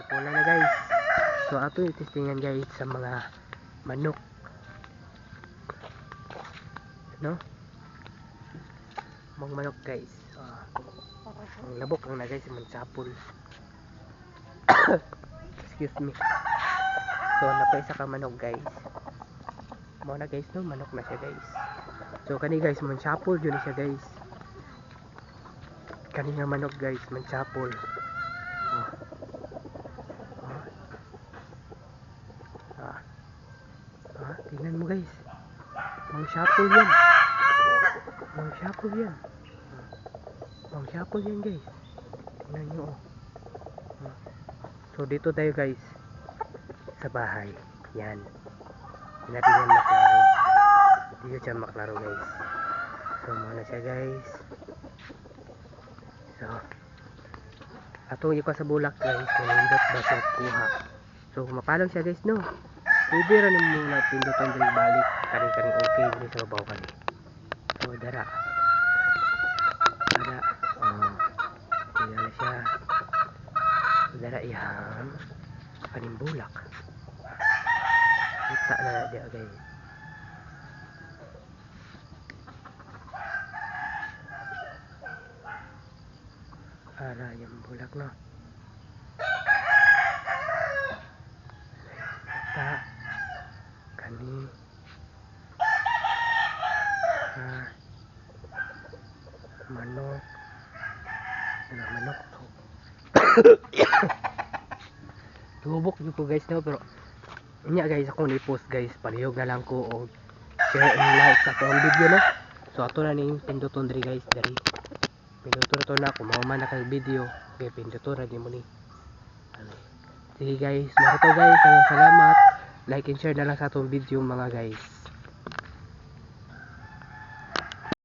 pula na guys. So ato itistingan guys sa mga manok, no? Mga manok guys. Ang labok lang na guys, mansapol. Excuse me. So napaisa ka manok guys. Mo na guys, no, manok na siya guys. So kani guys, mansapol yun siya guys. Kani nga manok guys, mansapol. Tingnan mo guys, mansapol yan. Mansapol yan. Mansapol yan guys. Tingnan nyo So dito tayo guys sa bahay. Yan. Hindi natin yan maklaro. Hindi siya maklaro guys. So muna siya guys. So atong iko sa bulak guys, kanindot ba siya kuha. So mapalong siya guys, no. Pwede rin mo na pindutan diri balik kaning okay diri sa babaw kani. So dara. Tingnan siya. Dara yan kaning bulak. Kita na dia guys. Ara yung bulak no. Kita kani manok. Manok to. Tubok nyo ko guys no, pero inya guys ako ni-post guys, palihog na lang ko o share and like sa akong video no. So ato na ning pinduton diri guys, diri pinduton to na, kung mauman na kag video okay, pinduton na din mo ni. Sige guys, marito guys, salamat, like and share na lang sa atong video mga guys.